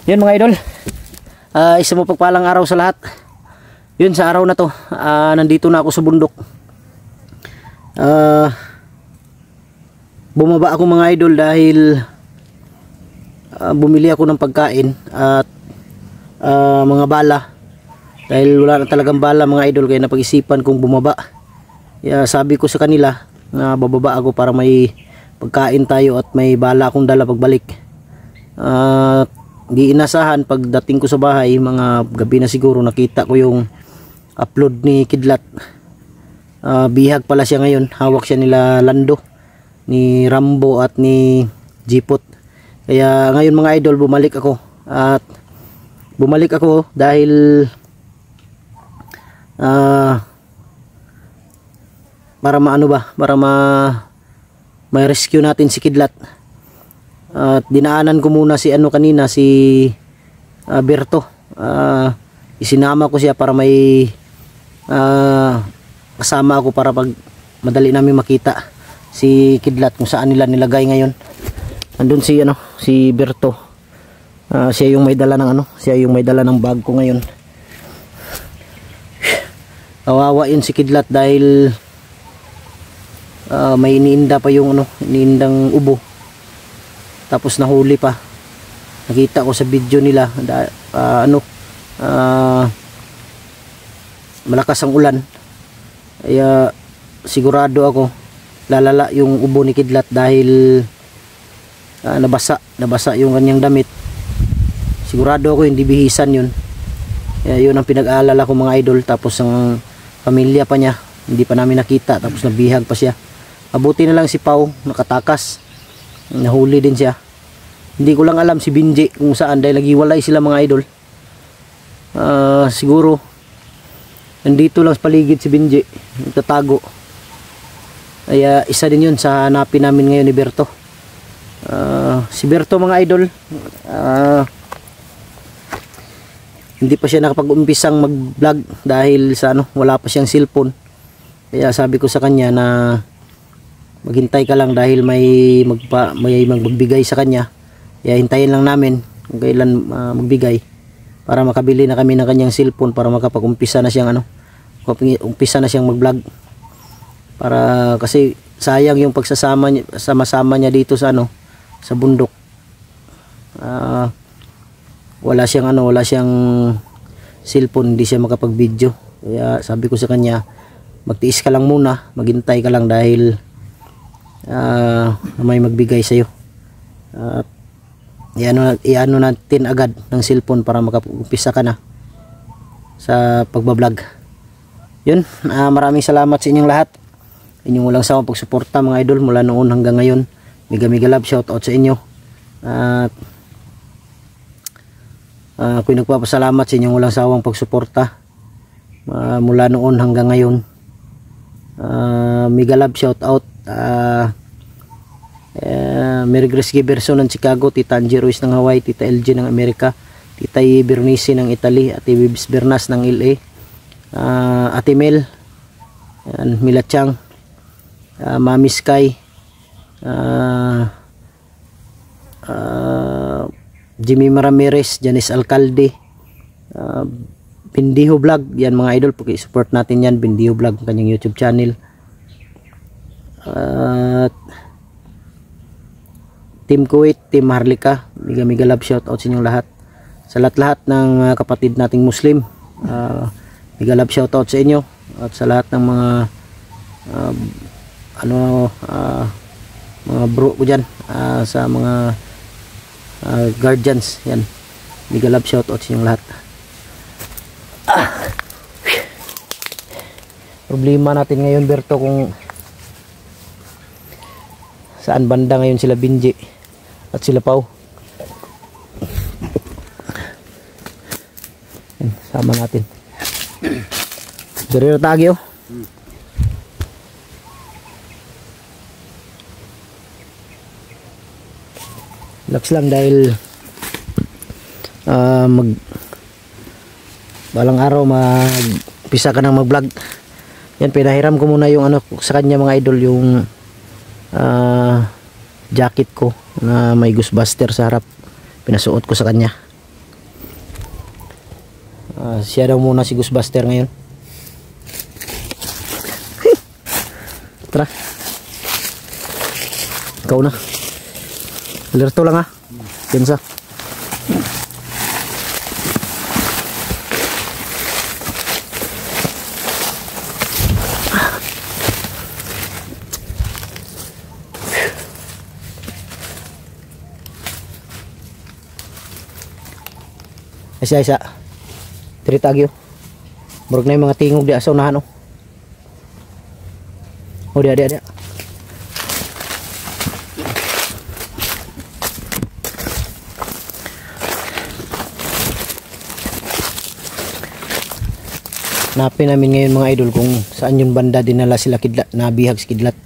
Yun mga idol, isa mo pagpalang araw sa lahat. Yun, sa araw na to, nandito na ako sa bundok. Bumaba ako mga idol dahil bumili ako ng pagkain at mga bala. Dahil wala na talagang bala mga idol, kaya napag-isipan kong bumaba. Sabi ko sa kanila na bababa ako para may pagkain tayo at may bala akong dala pagbalik. Di inasahan, pagdating ko sa bahay, mga gabi na siguro, nakita ko yung upload ni Kidlat. Bihag pala siya ngayon, hawak siya nila Lando, ni Rambo at ni Jipot. Kaya ngayon mga idol, bumalik ako. At bumalik ako dahil para may rescue natin si Kidlat. At dinaanan ko muna si kanina, si Berto. Isinama ko siya para may kasama ako para pag madali namin makita si Kidlat kung saan nila nilagay ngayon. Andun si Berto. Siya yung may dala ng bag ko ngayon. Kawawa yun si Kidlat dahil may iniinda pa yung iniindang ubo. Tapos nahuli pa. Nakita ko sa video nila malakas ang ulan. Kaya sigurado ako lalala yung ubo ni Kidlat dahil nabasa yung kanyang damit. Sigurado ako hindi bihisan yun. Kaya yun ang pinag-aalala ko mga idol. Tapos ang pamilya pa niya hindi pa namin nakita, tapos nabihag pa siya. Mabuti na lang si Pau nakatakas, nahuli din siya. Hindi ko lang alam si Binji kung saan dahil naghiwalay sila mga idol. Siguro nandito lang sa paligid si Binji, nagtatago. Kaya isa din yun sa hanapin namin ngayon ni Berto. Si Berto mga idol, hindi pa siya nakapag-umpisang mag-vlog dahil sa wala pa siyang cellphone. Kaya sabi ko sa kanya na maghintay ka lang dahil may magbigay sa kanya. Kaya hintayin lang namin kung kailan magbigay para makabili na kami ng kanyang cellphone para makapag-umpisa na siyang mag-vlog. Para kasi sayang yung sama-sama niya dito sa sa bundok. Wala siyang cellphone, hindi siya makapag-video. Kaya sabi ko sa kanya, magtiis ka lang muna, maghintay ka lang dahil may magbigay sa iyo. Iano natin agad ng cellphone para makapag-umpisa ka na sa pagbablog. Yun, maraming salamat sa inyong lahat. Inyong walang sawang pagsuporta mga idol mula noon hanggang ngayon. Mega love, shout out sa inyo. At ako'y nagpapasalamat sa inyong walang sawang pagsuporta mula noon hanggang ngayon. Mega love, shout out. Mary Grace Giberson ng Chicago, Tita Angie Ruiz ng Hawaii, Tita LG ng Amerika, Tita Bernice ng Italy, Ate Bibis Bernas ng LA, Ate Mel, Mila Chang, Mami Sky, Jimmy Ramirez, Janice Alcalde, Bindiho Vlog, yan mga idol, support natin yan, Bindiho Vlog, kanyang YouTube channel. Team Kuwait, Team Harlika, mega love, shout out sa inyong lahat. Sa lahat ng kapatid nating Muslim, mega love, shout out sa inyo. At sa lahat ng mga mga bro ko dyan, sa mga guardians, yan, mega love, shout out sa inyong lahat. Problema natin ngayon Berto kung saan banda ngayon sila Binji at sila Pau. Sama natin. Dari tagyo. Relax lang dahil balang araw mag-pisa ka nang mag-vlog. Yan, pinahiram ko muna yung sa kanya mga idol, yung jacket ko na may Ghostbuster sa harap. Pinasuot ko sa kanya. siya daw muna si Ghostbuster ngayon. Tara. Ikaw na. Alerto lang ha. Piensa. Isa-isa. Tritagyo. Murag na yung mga tingog di sa unahan oh. Oh, dia. Hanapin namin ngayon mga idol kung saan yung banda dinala sila kidlat, nabihag si kidlat.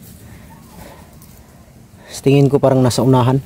Tingin ko parang nasa unahan.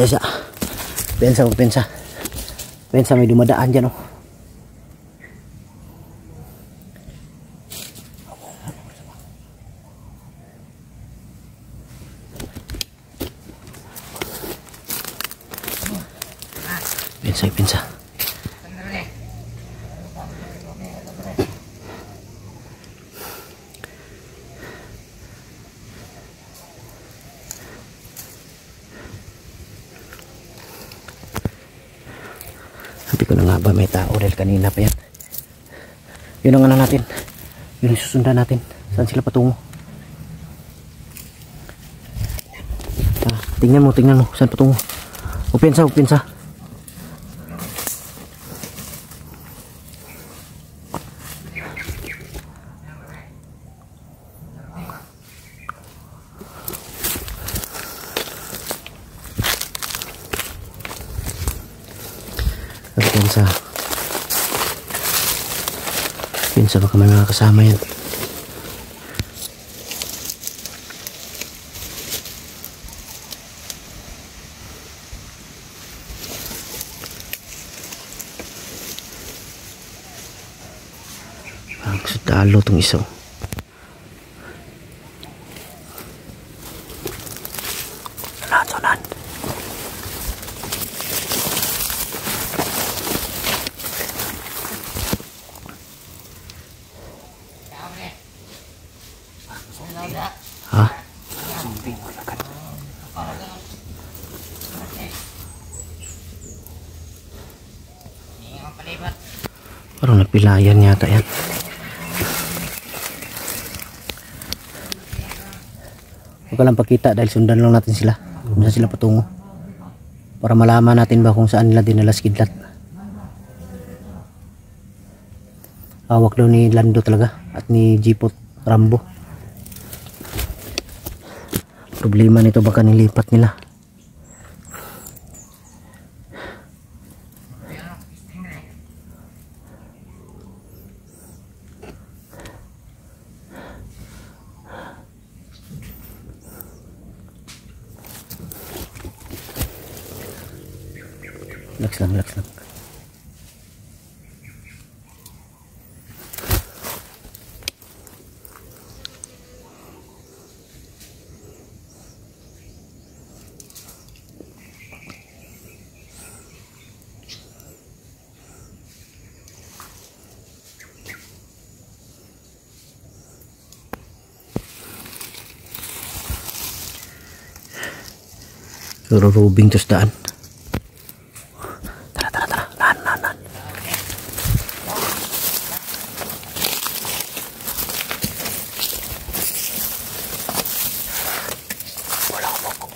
Isa. Pensa may dumadaan dyan oh. Pensa. Sabi ko na nga ba may tao dahil kanina pa yan. Yun ang ano natin. Yun ang susundan natin. Saan sila patungo? Tingnan mo. Saan patungo? Upensa. Pinsa baka may mga kasama yan. Gusto talo itong isa. Sonan. Ha? Parang napilayan yata yan. Huwag ka lang pakita dahil sundan lang natin sila kung saan sila patungo para malaman natin ba kung saan nila dinala si kidlat. Hawak daw ni Lando talaga at ni Jeepot Rambo. Problema nito baka nilipat nila. Relax lang. Rurubing tos daan. Tara. Lahan. Wala ko.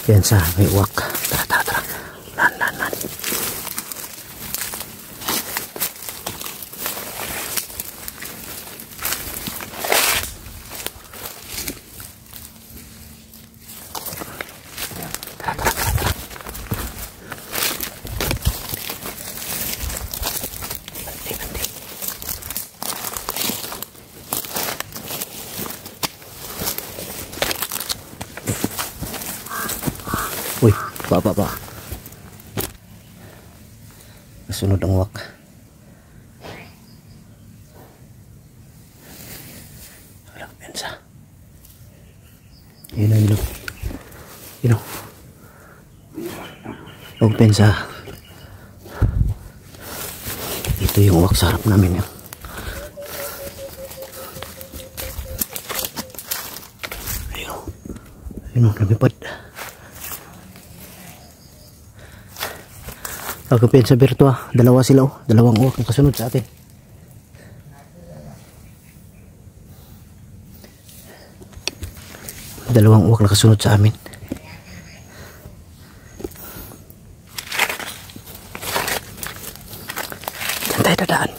Piensa, may uwak. Tara. Lahan. Pa. Nasunod ang uwak. Walang pensa. Yun o. Huwag pensa. Ito yung uwak sa harap namin yan. Ayun o, lumipad. Huwag pensa Berto ah. Dalawa sila o. Dalawang uwak ang kasunod sa atin. Dalawang uwak na kasunod sa amin. Diyan tayo dadaan.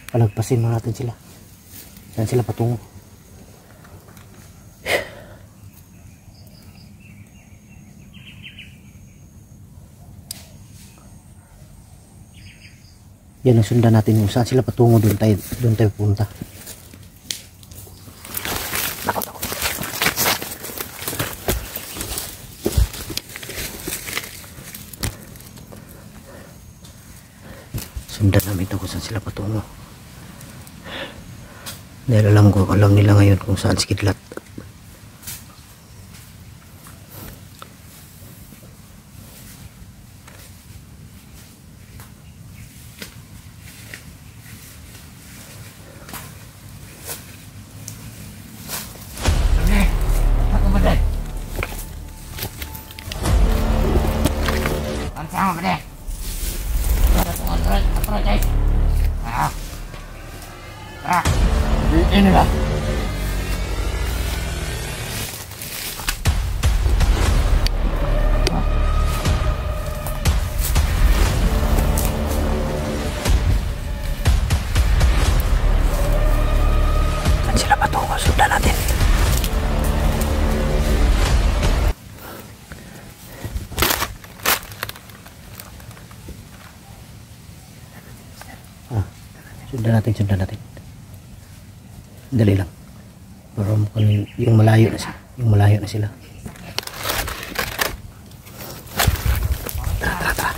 Palagpasin mo natin sila. Saan sila patungo? Yan ang sundan natin kung saan sila patungo, doon tayo punta. Nako. Sundan namin ito kung saan sila patungo. Dahil alam nila ngayon kung saan si Kidlat. Ini lah. Saan sila patungo? Sundan natin. Sundan natin. Dali lang. Pero yung malayo na sila. Tara.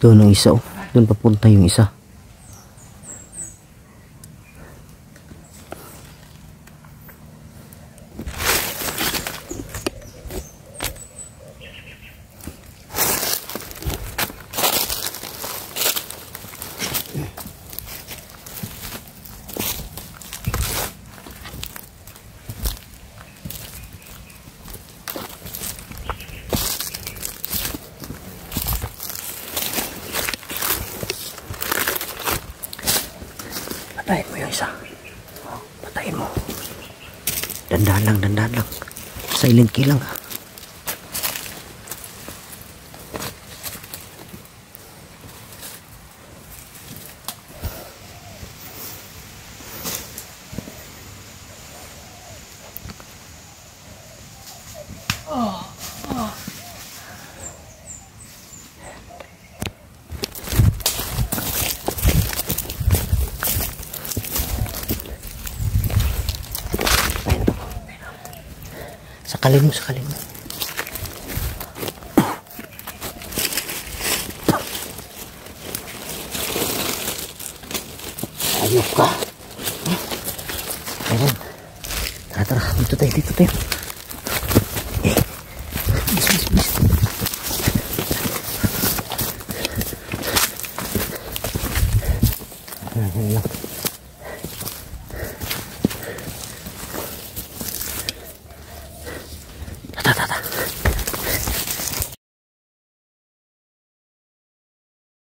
Doon ang isa, oh. Doon papunta yung isa. Patayin mo yung isa. Patayin mo. Dandan lang. Silent kill lang. Sakalin mo. Ayok ka. Ayun. Tara. Dito tayo. Bis. Ayun lang.